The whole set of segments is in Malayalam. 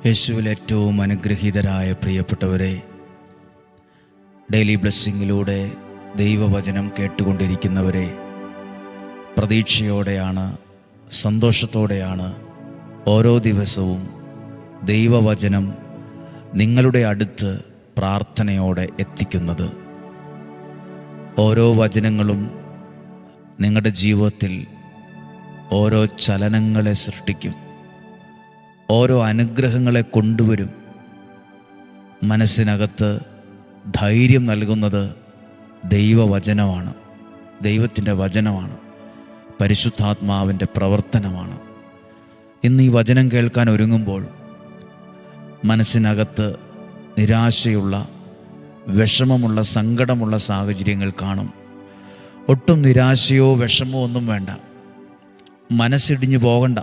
യേശുവിൽ ഏറ്റവും അനുഗ്രഹീതരായ പ്രിയപ്പെട്ടവരെ, ഡെയിലി ബ്ലെസ്സിങ്ങിലൂടെ ദൈവവചനം കേട്ടുകൊണ്ടിരിക്കുന്നവരെ, പ്രതീക്ഷയോടെയാണ്, സന്തോഷത്തോടെയാണ് ഓരോ ദിവസവും ദൈവവചനം നിങ്ങളുടെ അടുത്ത് പ്രാർത്ഥനയോടെ എത്തിക്കുന്നത്. ഓരോ വചനങ്ങളും നിങ്ങളുടെ ജീവിതത്തിൽ ഓരോ ചലനങ്ങളെ സൃഷ്ടിക്കും, ഓരോ അനുഗ്രഹങ്ങളെ കൊണ്ടുവരും. മനസ്സിനകത്ത് ധൈര്യം നൽകുന്നത് ദൈവവചനമാണ്, ദൈവത്തിൻ്റെ വചനമാണ്, പരിശുദ്ധാത്മാവിൻ്റെ പ്രവർത്തനമാണ്. ഇന്ന് ഈ വചനം കേൾക്കാൻ ഒരുങ്ങുമ്പോൾ മനസ്സിനകത്ത് നിരാശയുള്ള, വിഷമമുള്ള, സങ്കടമുള്ള സാഹചര്യങ്ങൾ കാണും. ഒട്ടും നിരാശയോ വിഷമോ ഒന്നും വേണ്ട, മനസ്സിടിഞ്ഞു പോകണ്ട.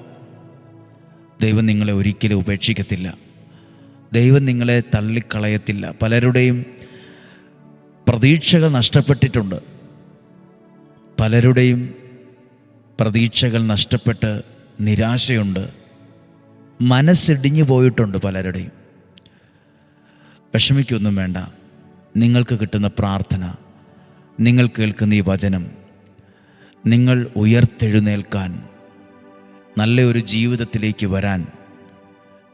ദൈവം നിങ്ങളെ ഒരിക്കലും ഉപേക്ഷിക്കത്തില്ല, ദൈവം നിങ്ങളെ തള്ളിക്കളയത്തില്ല. പലരുടെയും പ്രതീക്ഷകൾ നഷ്ടപ്പെട്ടിട്ടുണ്ട്, പലരുടെയും പ്രതീക്ഷകൾ നഷ്ടപ്പെട്ട് നിരാശയുണ്ട്, മനസ്സിടിഞ്ഞു പോയിട്ടുണ്ട് പലരുടെയും. വിഷമിക്കൊന്നും വേണ്ട. നിങ്ങൾക്ക് കിട്ടുന്ന പ്രാർത്ഥന, നിങ്ങൾ കേൾക്കുന്ന ഈ വചനം നിങ്ങൾ ഉയർത്തെഴുന്നേൽക്കാൻ, നല്ലൊരു ജീവിതത്തിലേക്ക് വരാൻ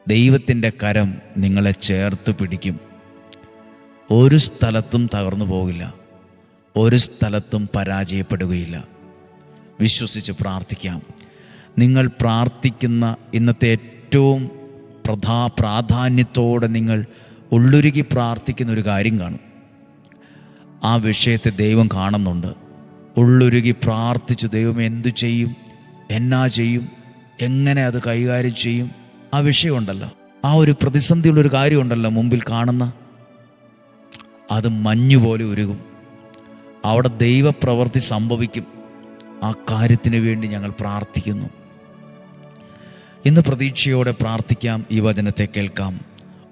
ദൈവത്തിൻ്റെ കരം നിങ്ങളെ ചേർത്ത് പിടിക്കും. ഒരു സ്ഥലത്തും തകർന്നു പോകില്ല, ഒരു സ്ഥലത്തും പരാജയപ്പെടുകയില്ല. വിശ്വസിച്ച് പ്രാർത്ഥിക്കാം. നിങ്ങൾ പ്രാർത്ഥിക്കുന്ന ഇന്നത്തെ ഏറ്റവും പ്രാധാന്യത്തോടെ നിങ്ങൾ ഉള്ളുരുകി പ്രാർത്ഥിക്കുന്ന ഒരു കാര്യം കാണും. ആ വിഷയത്തെ ദൈവം കാണുന്നുണ്ട്. ഉള്ളുരുകി പ്രാർത്ഥിച്ചു, ദൈവം എന്തു ചെയ്യും, എന്നാ ചെയ്യും, എങ്ങനെ അത് കൈകാര്യം ചെയ്യും, ആ വിഷയമുണ്ടല്ലോ, ആ ഒരു പ്രതിസന്ധിയുള്ളൊരു കാര്യമുണ്ടല്ലോ മുമ്പിൽ കാണുന്ന, അത് മഞ്ഞുപോലെ ഉരുകും. അവിടെ ദൈവപ്രവൃത്തി സംഭവിക്കും. ആ കാര്യത്തിന് വേണ്ടി ഞങ്ങൾ പ്രാർത്ഥിക്കുന്നു. ഇന്ന് പ്രതീക്ഷയോടെ പ്രാർത്ഥിക്കാം. ഈ വചനത്തെ കേൾക്കാം.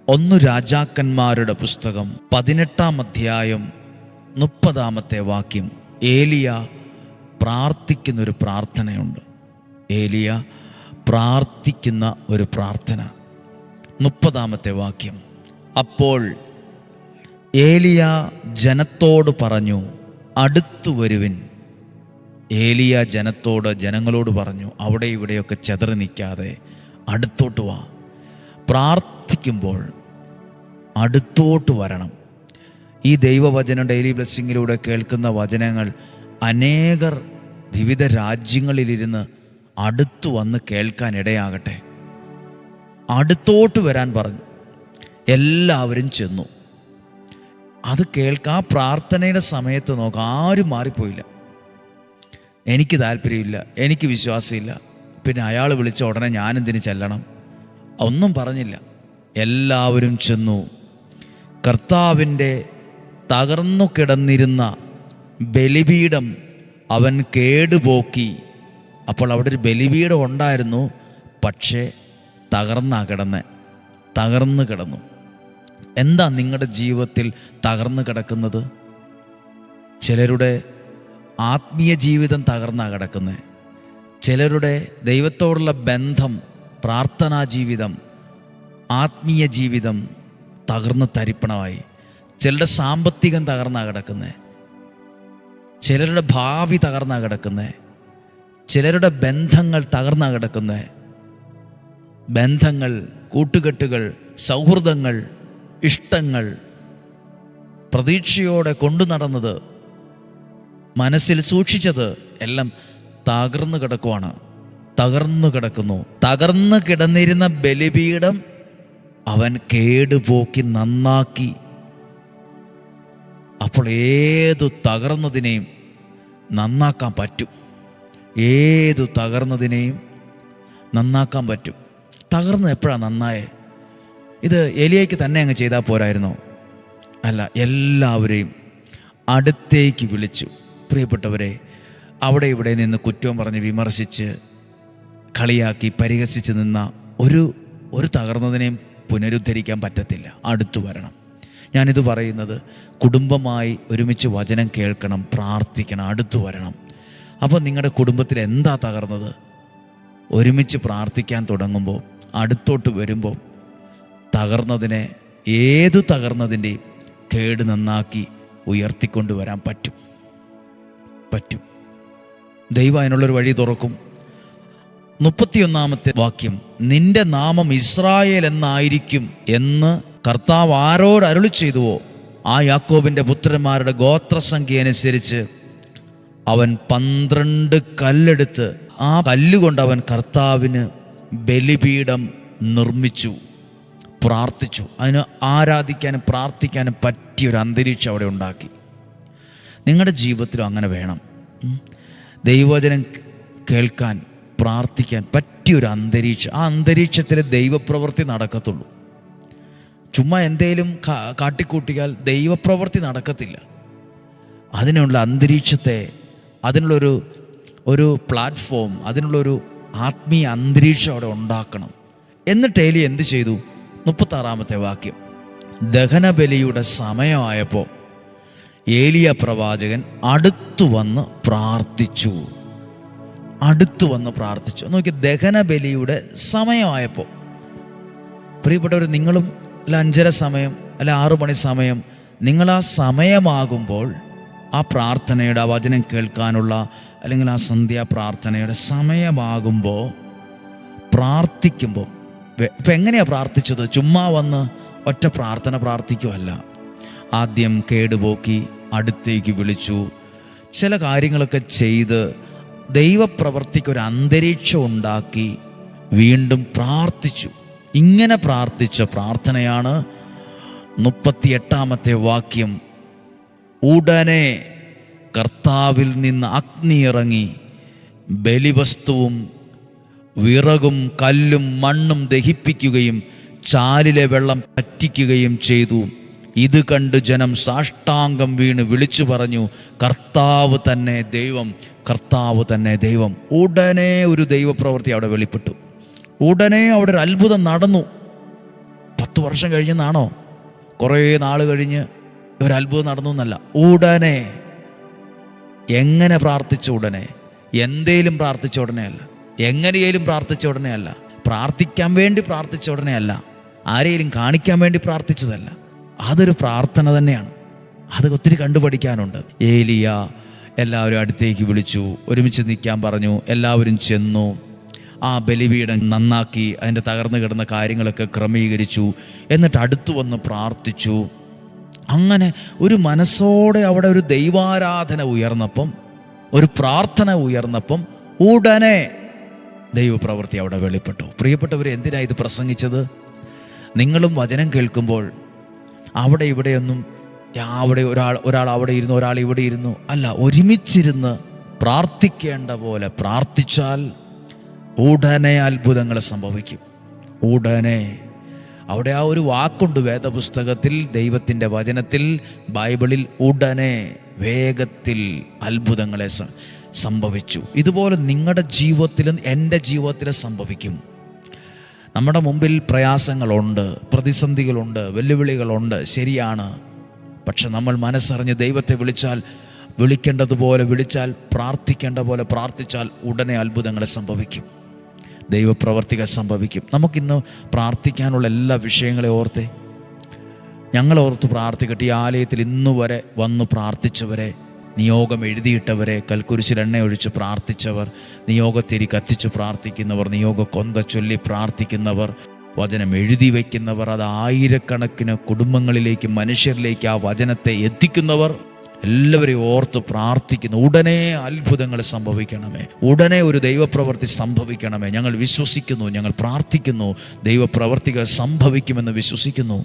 1 രാജാക്കന്മാരുടെ പുസ്തകം 18-ാം അധ്യായം 30-ാമത്തെ വാക്യം. ഏലിയ പ്രാർത്ഥിക്കുന്നൊരു പ്രാർത്ഥനയുണ്ട്. ഏലിയ പ്രാർത്ഥിക്കുന്ന ഒരു പ്രാർത്ഥന. 30-ാമത്തെ വാക്യം. അപ്പോൾ ഏലിയ ജനത്തോട് പറഞ്ഞു, അടുത്തു വരുവിൻ. ഏലിയ ജനങ്ങളോട് പറഞ്ഞു, അവിടെ ഇവിടെയൊക്കെ ചെതറി നിൽക്കാതെ അടുത്തോട്ട് വാ. പ്രാർത്ഥിക്കുമ്പോൾ അടുത്തോട്ട് വരണം. ഈ ദൈവവചനം ഡെയിലി ബ്ലെസ്സിങ്ങിലൂടെ കേൾക്കുന്ന വചനങ്ങൾ അനേകർ വിവിധ രാജ്യങ്ങളിലിരുന്ന് അടുത്തു വന്ന് കേൾക്കാൻ ഇടയാകട്ടെ. അടുത്തോട്ട് വരാൻ പറഞ്ഞു. എല്ലാവരും ചെന്നു. അത് കേൾക്കാൻ പ്രാർത്ഥനയുടെ സമയത്ത് നോക്കാം, ആരും മാറിപ്പോയില്ല. എനിക്ക് താല്പര്യമില്ല, എനിക്ക് വിശ്വാസമില്ല, പിന്നെ അയാൾ വിളിച്ച ഉടനെ ഞാനെന്തിന് ചെല്ലണം, ഒന്നും പറഞ്ഞില്ല. എല്ലാവരും ചെന്നു. കർത്താവിൻ്റെ തകർന്നു കിടന്നിരുന്ന ബലിപീഠം അവൻ കേടുപോക്കി. അപ്പോൾ അവിടെ ഒരു ബലിപീഠം ഉണ്ടായിരുന്നു, പക്ഷേ തകർന്നു കിടന്നു. എന്താ നിങ്ങളുടെ ജീവിതത്തിൽ തകർന്നു കിടക്കുന്നത്? ചിലരുടെ ആത്മീയ ജീവിതം തകർന്നാണ് കിടക്കുന്നത്. ചിലരുടെ ദൈവത്തോടുള്ള ബന്ധം, പ്രാർത്ഥനാ ജീവിതം, ആത്മീയ ജീവിതം തകർന്ന് തരിപ്പണമായി. ചിലരുടെ സാമ്പത്തികം തകർന്നാണ് കിടക്കുന്നത്. ചിലരുടെ ഭാവി തകർന്നാണ് കിടക്കുന്നത്. ചിലരുടെ ബന്ധങ്ങൾ തകർന്നാണ് കിടക്കുന്നത്. ബന്ധങ്ങൾ, കൂട്ടുകെട്ടുകൾ, സൗഹൃദങ്ങൾ, ഇഷ്ടങ്ങൾ, പ്രതീക്ഷയോടെ കൊണ്ടു നടന്നത്, മനസ്സിൽ സൂക്ഷിച്ചത് എല്ലാം തകർന്നു കിടക്കുന്നു. തകർന്നു കിടന്നിരുന്ന ബലിപീഠം അവൻ കേടുപോക്കി നന്നാക്കി. അപ്പോൾ ഏതു തകർന്നതിനെയും നന്നാക്കാൻ പറ്റും. ഏതു തകർന്നതിനെയും നന്നാക്കാൻ പറ്റും. തകർന്ന് എപ്പോഴാണ് നന്നായേ? ഇത് ഏലിയായ്ക്ക് തന്നെ അങ്ങ് ചെയ്താൽ പോരായിരുന്നോ? അല്ല, എല്ലാവരെയും അടുത്തേക്ക് വിളിച്ചു. പ്രിയപ്പെട്ടവരെ, അവിടെ ഇവിടെ നിന്ന് കുറ്റവും പറഞ്ഞ് വിമർശിച്ച് കളിയാക്കി പരിഹസിച്ച് നിന്ന ഒരു തകർന്നതിനെയും പുനരുദ്ധരിക്കാൻ പറ്റത്തില്ല. അടുത്തു വരണം. ഞാനിത് പറയുന്നത് കുടുംബമായി ഒരുമിച്ച് വചനം കേൾക്കണം, പ്രാർത്ഥിക്കണം, അടുത്തു വരണം. അപ്പോൾ നിങ്ങളുടെ കുടുംബത്തിൽ എന്താ തകർന്നത്? ഒരുമിച്ച് പ്രാർത്ഥിക്കാൻ തുടങ്ങുമ്പോൾ, അടുത്തോട്ട് വരുമ്പോൾ തകർന്നതിനെ, ഏതു തകർന്നതിൻ്റെയും കേട് നന്നാക്കി ഉയർത്തിക്കൊണ്ടുവരാൻ പറ്റും. ദൈവം അതിനുള്ളൊരു വഴി തുറക്കും. 31-ാമത്തെ വാക്യം, നിന്റെ നാമം ഇസ്രായേൽ എന്നായിരിക്കും എന്ന് കർത്താവ് ആരോട് അരുളി ചെയ്തുവോ ആ യാക്കോബിൻ്റെ പുത്രന്മാരുടെ ഗോത്രസംഖ്യ അനുസരിച്ച് അവൻ 12 കല്ലെടുത്ത് ആ കല്ലുകൊണ്ട് അവൻ കർത്താവിന് ബലിപീഠം നിർമ്മിച്ചു, പ്രാർത്ഥിച്ചു. അതിന് ആരാധിക്കാനും പ്രാർത്ഥിക്കാനും പറ്റിയൊരു അന്തരീക്ഷം അവിടെ ഉണ്ടാക്കി. നിങ്ങളുടെ ജീവിതത്തിലും അങ്ങനെ വേണം. ദൈവവചനം കേൾക്കാൻ, പ്രാർത്ഥിക്കാൻ പറ്റിയൊരു അന്തരീക്ഷം. ആ അന്തരീക്ഷത്തിൽ ദൈവപ്രവൃത്തി നടക്കത്തുള്ളൂ. ചുമ്മാ എന്തേലും കാട്ടിക്കൂട്ടിയാൽ ദൈവപ്രവൃത്തി നടക്കത്തില്ല. അതിനുള്ള അന്തരീക്ഷത്തെ, അതിനുള്ളൊരു പ്ലാറ്റ്ഫോം, അതിനുള്ളൊരു ആത്മീയ അന്തരീക്ഷം അവിടെ ഉണ്ടാക്കണം. എന്നിട്ട് ഏലി എന്ത് ചെയ്തു? 36-ാമത്തെ വാക്യം, ദഹനബലിയുടെ സമയമായപ്പോൾ ഏലിയ പ്രവാചകൻ അടുത്തു വന്ന് പ്രാർത്ഥിച്ചു. നോക്കി, ദഹനബലിയുടെ സമയമായപ്പോൾ. പ്രിയപ്പെട്ടവർ, നിങ്ങളും അല്ല 5:30 സമയം അല്ല 6 മണി സമയം, നിങ്ങൾ ആ സമയമാകുമ്പോൾ ആ പ്രാർത്ഥനയുടെ, ആ വചനം കേൾക്കാനുള്ള അല്ലെങ്കിൽ ആ സന്ധ്യാപ്രാർത്ഥനയുടെ സമയമാകുമ്പോൾ പ്രാർത്ഥിക്കുമ്പോൾ, ഇപ്പം എങ്ങനെയാണ് പ്രാർത്ഥിച്ചത്? ചുമ്മാ വന്ന് ഒറ്റ പ്രാർത്ഥന പ്രാർത്ഥിക്കുമല്ല. ആദ്യം കേടുപോക്കി അടുത്തേക്ക് വിളിച്ചു, ചില കാര്യങ്ങളൊക്കെ ചെയ്ത് ദൈവപ്രവർത്തിക്കൊരു അന്തരീക്ഷം ഉണ്ടാക്കി വീണ്ടും പ്രാർത്ഥിച്ചു. ഇങ്ങനെ പ്രാർത്ഥിച്ച പ്രാർത്ഥനയാണ് 38-ാമത്തെ വാക്യം, ഉടനെ കർത്താവിൽ നിന്ന് അഗ്നി ഇറങ്ങി ബലിവസ്തുവും വിറകും കല്ലും മണ്ണും ദഹിപ്പിക്കുകയും ചാലിലെ വെള്ളം പറ്റിക്കുകയും ചെയ്തു. ഇത് കണ്ട് ജനം സാഷ്ടാംഗം വീണ് വിളിച്ചു പറഞ്ഞു, കർത്താവ് തന്നെ ദൈവം, കർത്താവ് തന്നെ ദൈവം. ഉടനെ ഒരു ദൈവപ്രവൃത്തി അവിടെ വെളിപ്പെട്ടു. ഉടനെ അവിടെ ഒരു അത്ഭുതം നടന്നു. 10 വർഷം കഴിഞ്ഞെന്നാണോ? കുറേ നാൾ കഴിഞ്ഞ് ഒരു അത്ഭുതം നടന്നു എന്നല്ല. ഉടനെ. എങ്ങനെ പ്രാർത്ഥിച്ച ഉടനെ? എന്തേലും പ്രാർത്ഥിച്ച ഉടനെയല്ല, എങ്ങനെയേലും പ്രാർത്ഥിച്ച ഉടനെയല്ല, പ്രാർത്ഥിക്കാൻ വേണ്ടി പ്രാർത്ഥിച്ച ഉടനെയല്ല, ആരെയും കാണിക്കാൻ വേണ്ടി പ്രാർത്ഥിച്ചതല്ല. അതൊരു പ്രാർത്ഥന തന്നെയാണ്. അത് ഒത്തിരി കണ്ടുപഠിക്കാനുണ്ട്. ഏലിയ എല്ലാവരും അടുത്തേക്ക് വിളിച്ചു, ഒരുമിച്ച് നിൽക്കാൻ പറഞ്ഞു. എല്ലാവരും ചെന്നു. ആ ബലിപീഠം നന്നാക്കി അതിൻ്റെ തകർന്നു കിടന്ന കാര്യങ്ങളൊക്കെ ക്രമീകരിച്ചു. എന്നിട്ട് അടുത്തു വന്ന് പ്രാർത്ഥിച്ചു. അങ്ങനെ ഒരു മനസ്സോടെ അവിടെ ഒരു ദൈവാരാധന ഉയർന്നപ്പം, ഒരു പ്രാർത്ഥന ഉയർന്നപ്പം ഉടനെ ദൈവപ്രവൃത്തി അവിടെ വെളിപ്പെട്ടു. പ്രിയപ്പെട്ടവർ, എന്തിനാണ് ഇത് പ്രസംഗിച്ചത്? നിങ്ങളും വചനം കേൾക്കുമ്പോൾ അവിടെ ഇവിടെയൊന്നും അവിടെ ഒരാൾ അവിടെ ഇരുന്നു, ഒരാൾ ഇവിടെ ഇരുന്നു അല്ല, ഒരുമിച്ചിരുന്ന് പ്രാർത്ഥിക്കേണ്ട പോലെ പ്രാർത്ഥിച്ചാൽ ഉടനെ അത്ഭുതങ്ങൾ സംഭവിക്കും. ഉടനെ. അവിടെ ആ ഒരു വാക്കുണ്ട് വേദപുസ്തകത്തിൽ, ദൈവത്തിൻ്റെ വചനത്തിൽ, ബൈബിളിൽ, ഉടനെ, വേഗത്തിൽ അത്ഭുതങ്ങളെ സംഭവിച്ചു. ഇതുപോലെ നിങ്ങളുടെ ജീവിതത്തിലും എൻ്റെ ജീവിതത്തിലും സംഭവിക്കും. നമ്മുടെ മുമ്പിൽ പ്രയാസങ്ങളുണ്ട്, പ്രതിസന്ധികളുണ്ട്, വെല്ലുവിളികളുണ്ട്, ശരിയാണ്. പക്ഷെ നമ്മൾ മനസ്സറിഞ്ഞ് ദൈവത്തെ വിളിക്കേണ്ടതുപോലെ വിളിച്ചാൽ, പ്രാർത്ഥിക്കേണ്ട പോലെ പ്രാർത്ഥിച്ചാൽ ഉടനെ അത്ഭുതങ്ങൾ സംഭവിക്കും, ദൈവപ്രവർത്തികൾ സംഭവിക്കും. നമുക്കിന്ന് പ്രാർത്ഥിക്കാനുള്ള എല്ലാ വിഷയങ്ങളെ ഓർത്തേ, ഞങ്ങളോർത്ത് പ്രാർത്ഥിക്കട്ടെ. ഈ ആലയത്തിൽ ഇന്നുവരെ വന്ന് പ്രാർത്ഥിച്ചവരെ, നിയോഗം എഴുതിയിട്ടവരെ, കൽക്കുരിശിൽ എണ്ണ ഒഴിച്ച് പ്രാർത്ഥിച്ചവർ, നിയോഗത്തിരി കത്തിച്ച് പ്രാർത്ഥിക്കുന്നവർ, നിയോഗ കൊന്ത ചൊല്ലി പ്രാർത്ഥിക്കുന്നവർ, വചനം എഴുതി വയ്ക്കുന്നവർ, അത് ആയിരക്കണക്കിന് കുടുംബങ്ങളിലേക്ക്, മനുഷ്യരിലേക്ക് ആ വചനത്തെ എത്തിക്കുന്നവർ, എല്ലാവരെയും ഓർത്ത് പ്രാർത്ഥിക്കുന്നു. ഉടനെ അത്ഭുതങ്ങൾ സംഭവിക്കണമേ, ഉടനെ ഒരു ദൈവപ്രവൃത്തി സംഭവിക്കണമേ. ഞങ്ങൾ വിശ്വസിക്കുന്നു, ഞങ്ങൾ പ്രാർത്ഥിക്കുന്നു, ദൈവപ്രവൃത്തികൾ സംഭവിക്കുമെന്ന് വിശ്വസിക്കുന്നു.